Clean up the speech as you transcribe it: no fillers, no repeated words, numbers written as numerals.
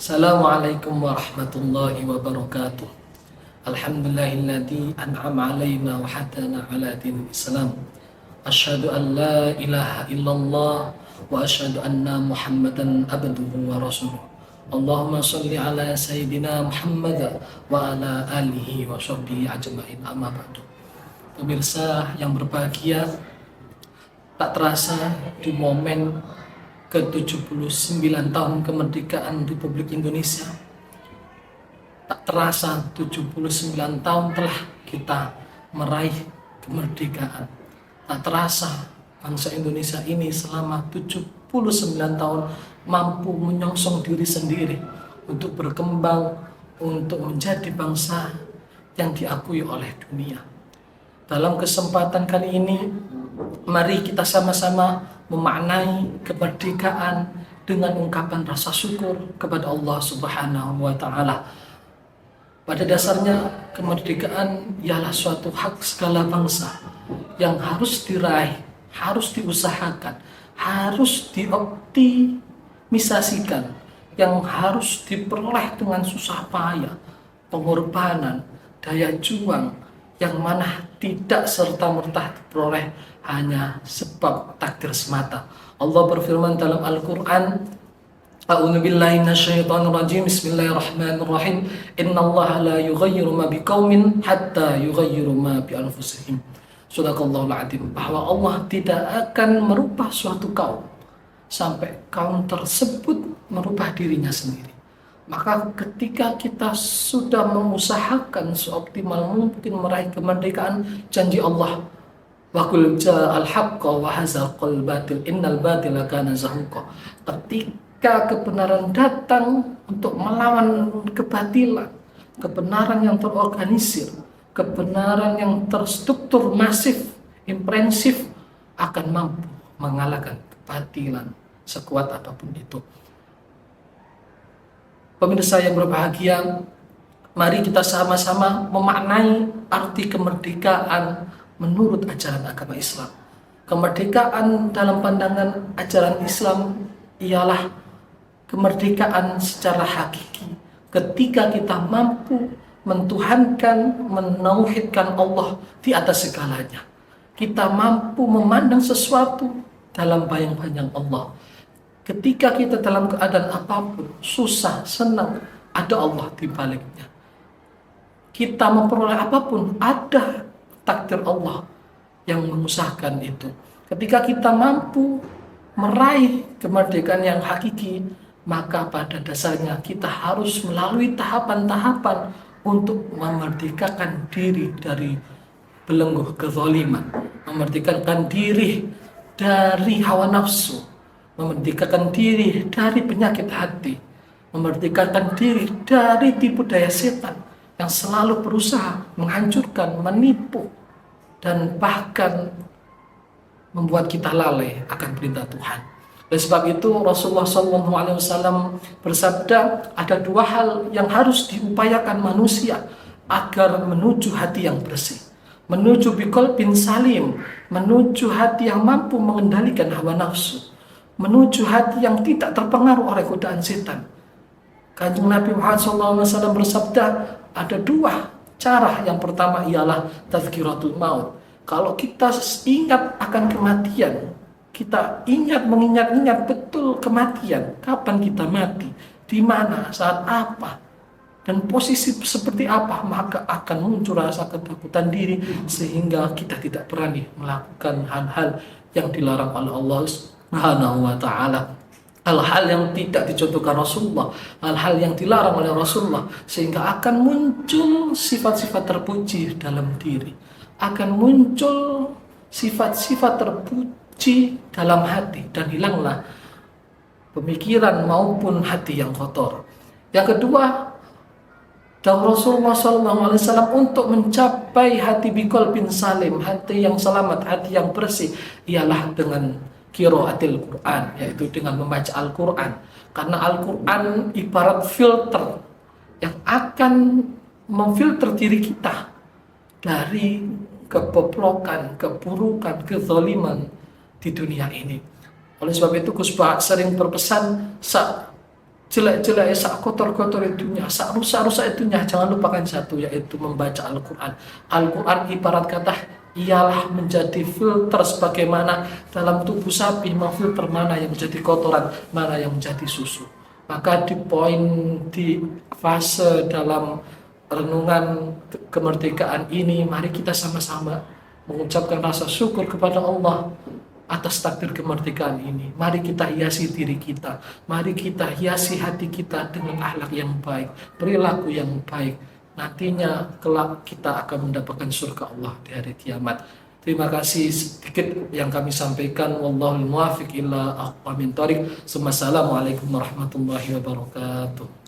Assalamualaikum warahmatullahi wabarakatuh. Alhamdulillahilladzi an'ama alaina wa hadana ala dinil Islam. Asyhadu an la ilaha illallah wa asyhadu anna Muhammadan abduhu wa rasuluh. Allahumma shalli ala sayyidina Muhammad wa ala alihi wa sahbihi ajma'in, amma ba'du. Pemirsa yang berbahagia, tak terasa di momen ke-79 tahun kemerdekaan Republik Indonesia, tak terasa 79 tahun telah kita meraih kemerdekaan. Tak terasa bangsa Indonesia ini selama 79 tahun mampu menyongsong diri sendiri untuk berkembang, untuk menjadi bangsa yang diakui oleh dunia. Dalam kesempatan kali ini, mari kita sama-sama memaknai kemerdekaan dengan ungkapan rasa syukur kepada Allah Subhanahu wa Ta'ala. Pada dasarnya, kemerdekaan ialah suatu hak segala bangsa yang harus diraih, harus diusahakan, harus dioptimisasikan, yang harus diperoleh dengan susah payah, pengorbanan, daya juang, yang mana tidak serta-merta diperoleh hanya sebab takdir semata. Allah berfirman dalam Al-Quran, A'udzu billahi minasyaitonir rajim. Bismillahirrahmanirrahim. Innallaha la yughayyiru ma biqaumin hatta yughayyiru ma bi anfusihim. Shadaqallahul adzim. Bahwa Allah tidak akan merubah suatu kaum sampai kaum tersebut merubah dirinya sendiri. Maka ketika kita sudah mengusahakan seoptimal mungkin meraih kemerdekaan, janji Allah, wa qul ja'al haqqa wa hazaqal batil innal batila kana zahuqa. Ketika kebenaran datang untuk melawan kebatilan, kebenaran yang terorganisir, kebenaran yang terstruktur masif, imprensif, akan mampu mengalahkan kebatilan sekuat apapun itu. Pemirsa yang berbahagia, mari kita sama-sama memaknai arti kemerdekaan menurut ajaran agama Islam. Kemerdekaan dalam pandangan ajaran Islam ialah kemerdekaan secara hakiki ketika kita mampu mentuhankan, menauhidkan Allah di atas segalanya. Kita mampu memandang sesuatu dalam bayang-bayang Allah. Ketika kita dalam keadaan apapun, susah, senang, ada Allah di baliknya. Kita memperoleh apapun, ada takdir Allah yang mengusahakan itu. Ketika kita mampu meraih kemerdekaan yang hakiki, maka pada dasarnya kita harus melalui tahapan-tahapan untuk memerdekakan diri dari belenggu kezaliman, memerdekakan diri dari hawa nafsu, memerdekakan diri dari penyakit hati, memerdekakan diri dari tipu daya setan yang selalu berusaha menghancurkan, menipu, dan bahkan membuat kita lalai akan perintah Tuhan. Oleh sebab itu Rasulullah SAW bersabda, ada dua hal yang harus diupayakan manusia agar menuju hati yang bersih, menuju biqalbin salim, menuju hati yang mampu mengendalikan hawa nafsu, menuju hati yang tidak terpengaruh oleh godaan setan. Kanjeng Nabi Muhammad SAW bersabda, ada dua cara. Yang pertama ialah tazkiratul maut. Kalau kita ingat akan kematian, kita mengingat betul kematian, kapan kita mati, di mana, saat apa, dan posisi seperti apa, maka akan muncul rasa ketakutan diri sehingga kita tidak berani melakukan hal-hal yang dilarang oleh Allah Subhanahu wa Ta'ala, hal-hal yang tidak dicontohkan Rasulullah, hal-hal yang dilarang oleh Rasulullah, sehingga akan muncul sifat-sifat terpuji dalam diri, akan muncul sifat-sifat terpuji dalam hati, dan hilanglah pemikiran maupun hati yang kotor. Yang kedua, dawuh Rasulullah SAW untuk mencapai hati biqalbin salim, hati yang selamat, hati yang bersih, ialah dengan qiraatil Quran, yaitu dengan membaca Al-Quran. Karena Al-Quran ibarat filter yang akan memfilter diri kita dari kebobrokan, keburukan, kezaliman di dunia ini. Oleh sebab itu Gus Bah sering berpesan, jelek-jelek, sak kotor-kotor itunya, sak rusak-rusak itunya, jangan lupakan satu, yaitu membaca Al-Quran. Al-Quran ibarat kata ialah menjadi filter, sebagaimana dalam tubuh sapi memfilter mana yang menjadi kotoran, mana yang menjadi susu. Maka di fase dalam renungan kemerdekaan ini, mari kita sama-sama mengucapkan rasa syukur kepada Allah atas takdir kemerdekaan ini. Mari kita hiasi diri kita, mari kita hiasi hati kita dengan akhlak yang baik, perilaku yang baik. Nantinya kelak kita akan mendapatkan surga Allah di hari kiamat. Terima kasih sedikit yang kami sampaikan. Wallahul muwaffiq ila aqwamit thoriq. Wassalamualaikum warahmatullahi wabarakatuh.